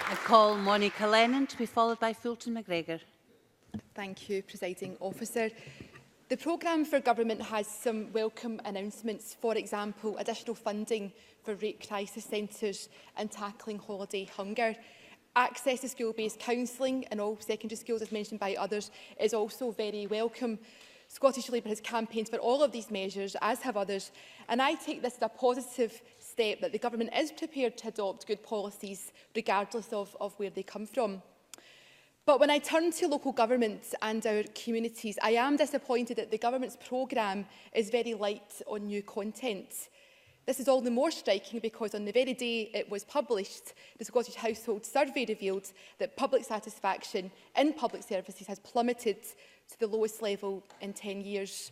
I call Monica Lennon to be followed by Fulton McGregor. Thank you, Presiding Officer. The programme for government has some welcome announcements, for example, additional funding for rape crisis centres and tackling holiday hunger. Access to school-based counselling in all secondary schools, as mentioned by others, is also very welcome. Scottish Labour has campaigned for all of these measures, as have others, and I take this as a positive step that the government is prepared to adopt good policies, regardless of where they come from. But when I turn to local governments and our communities, I am disappointed that the government's programme is very light on new content. This is all the more striking because on the very day it was published, the Scottish Household Survey revealed that public satisfaction in public services has plummeted to the lowest level in 10 years.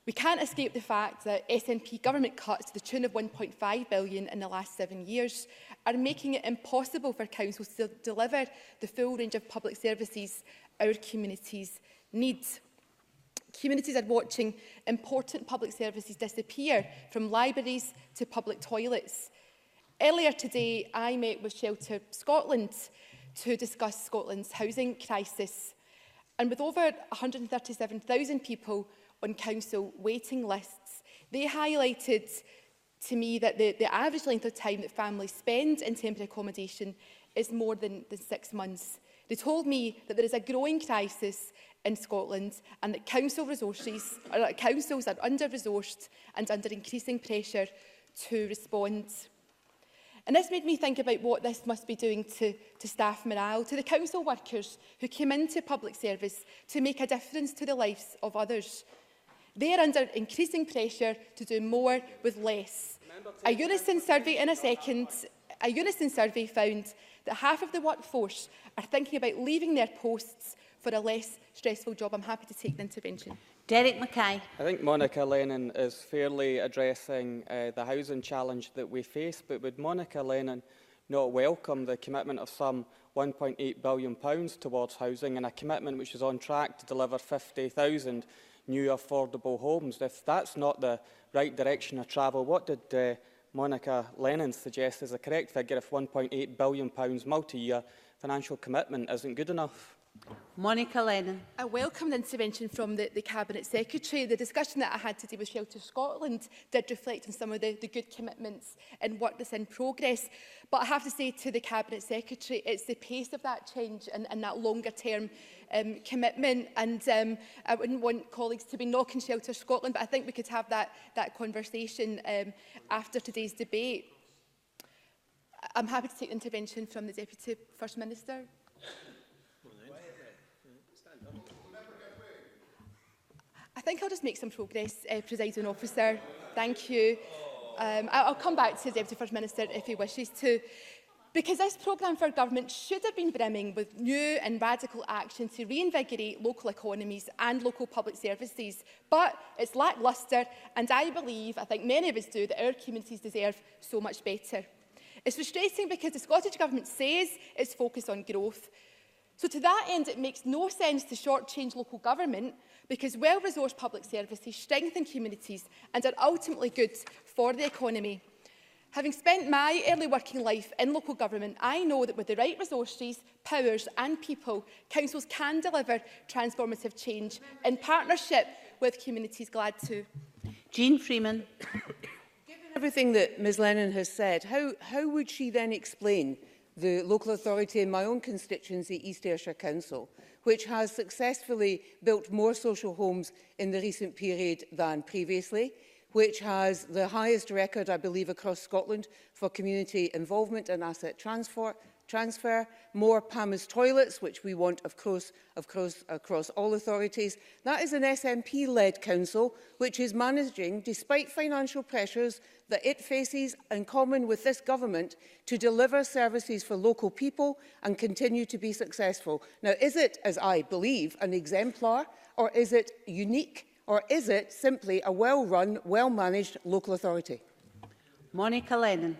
We can't escape the fact that SNP government cuts to the tune of £1.5 billion in the last 7 years are making it impossible for councils to deliver the full range of public services our communities need. Communities are watching important public services disappear, from libraries to public toilets. Earlier today, I met with Shelter Scotland to discuss Scotland's housing crisis. And with over 137,000 people on council waiting lists, they highlighted to me that the average length of time that families spend in temporary accommodation is more than 6 months. They told me that there is a growing crisis in Scotland and that councils are under-resourced and under increasing pressure to respond. And this made me think about what this must be doing to staff morale, to the council workers who came into public service to make a difference to the lives of others. They are under increasing pressure to do more with less. A Unison survey found that half of the workforce are thinking about leaving their posts for a less stressful job. I'm happy to take the intervention. Derek Mackay. I think Monica Lennon is fairly addressing the housing challenge that we face, but would Monica Lennon not welcome the commitment of some £1.8 billion towards housing and a commitment which is on track to deliver 50,000 new affordable homes? If that's not the right direction of travel, what did Monica Lennon suggest is the correct figure if £1.8 billion multi-year financial commitment isn't good enough? Monica Lennon. I welcome the intervention from the Cabinet Secretary. The discussion that I had today with Shelter Scotland did reflect on some of the good commitments and work that's in progress. But I have to say to the Cabinet Secretary, it's the pace of that change and that longer-term commitment. And I wouldn't want colleagues to be knocking Shelter Scotland, but I think we could have that conversation after today's debate. I'm happy to take the intervention from the Deputy First Minister. I think I'll just make some progress, Presiding Officer. Thank you. I'll come back to the Deputy First Minister if he wishes to. Because this programme for government should have been brimming with new and radical action to reinvigorate local economies and local public services. But it's lacklustre, and I think many of us do, that our communities deserve so much better. It's frustrating because the Scottish Government says it's focused on growth. So to that end, it makes no sense to shortchange local government, because well-resourced public services strengthen communities and are ultimately good for the economy. Having spent my early working life in local government, I know that with the right resources, powers and people, councils can deliver transformative change in partnership with communities. Glad to. Jean Freeman. Given everything that Ms Lennon has said, how would she then explain the local authority in my own constituency, East Ayrshire Council, which has successfully built more social homes in the recent period than previously, which has the highest record, I believe, across Scotland for community involvement and asset transfer, more PAMAS toilets, which we want, of course, across all authorities. That is an SNP-led council, which is managing, despite financial pressures that it faces in common with this government, to deliver services for local people and continue to be successful. Now, is it, as I believe, an exemplar, or is it unique, or is it simply a well-run, well-managed local authority? Monica Lennon.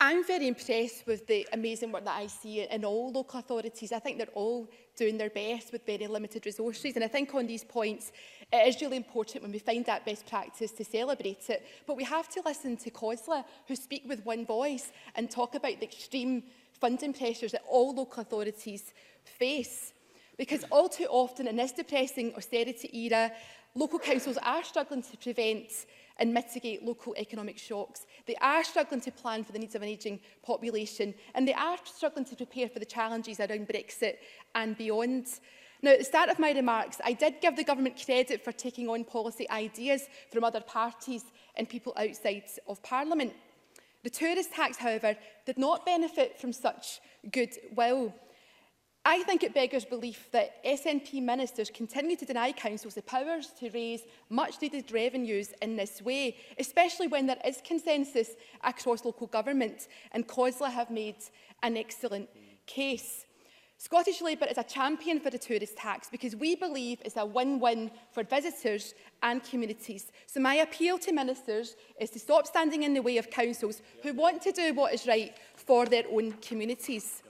I'm very impressed with the amazing work that I see in all local authorities. I think they're all doing their best with very limited resources. And I think on these points, it is really important when we find that best practice to celebrate it. But we have to listen to COSLA, who speak with one voice and talk about the extreme funding pressures that all local authorities face. Because all too often in this depressing austerity era, local councils are struggling to prevent and mitigate local economic shocks. They are struggling to plan for the needs of an ageing population, and they are struggling to prepare for the challenges around Brexit and beyond. Now, at the start of my remarks, I did give the government credit for taking on policy ideas from other parties and people outside of Parliament. The tourist tax, however, did not benefit from such goodwill. I think it beggars belief that SNP ministers continue to deny councils the powers to raise much-needed revenues in this way, especially when there is consensus across local government, and COSLA have made an excellent case. Scottish Labour is a champion for the tourist tax because we believe it's a win-win for visitors and communities. So my appeal to ministers is to stop standing in the way of councils who want to do what is right for their own communities.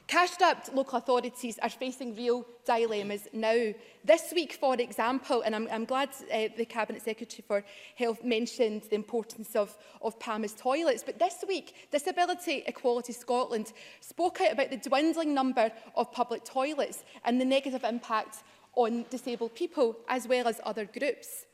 Cash-strapped local authorities are facing real dilemmas now. This week, for example, and I'm glad the Cabinet Secretary for Health mentioned the importance of PAMA's toilets, but this week, Disability Equality Scotland spoke out about the dwindling number of public toilets and the negative impact on disabled people, as well as other groups.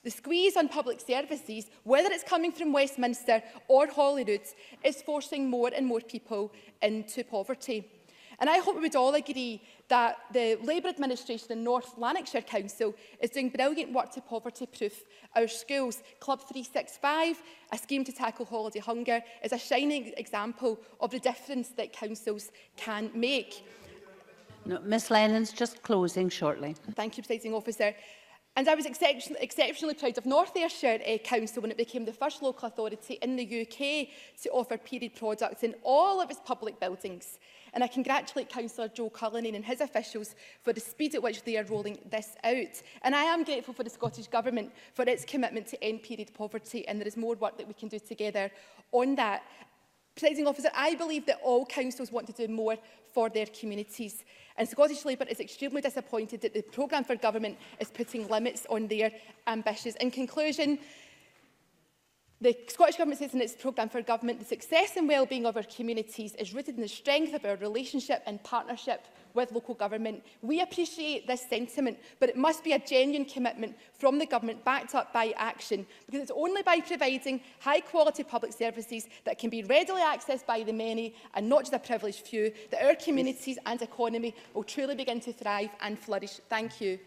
The squeeze on public services, whether it's coming from Westminster or Holyrood, is forcing more and more people into poverty. And I hope we would all agree that the Labour administration in North Lanarkshire Council is doing brilliant work to poverty-proof our schools. Club 365, a scheme to tackle holiday hunger, is a shining example of the difference that councils can make. No, Ms Lennon's just closing shortly. Thank you, Presiding Officer. And I was exceptionally proud of North Ayrshire Council when it became the first local authority in the UK to offer period products in all of its public buildings. And I congratulate Councillor Joe Cullinane and his officials for the speed at which they are rolling this out. And I am grateful for the Scottish Government for its commitment to end period poverty, and there is more work that we can do together on that. Presiding Officer, I believe that all councils want to do more for their communities. And Scottish Labour is extremely disappointed that the programme for government is putting limits on their ambitions. In conclusion, the Scottish Government says in its programme for government, the success and well-being of our communities is rooted in the strength of our relationship and partnership with local government. We appreciate this sentiment, but it must be a genuine commitment from the government backed up by action, because it's only by providing high-quality public services that can be readily accessed by the many and not just a privileged few that our communities and economy will truly begin to thrive and flourish. Thank you.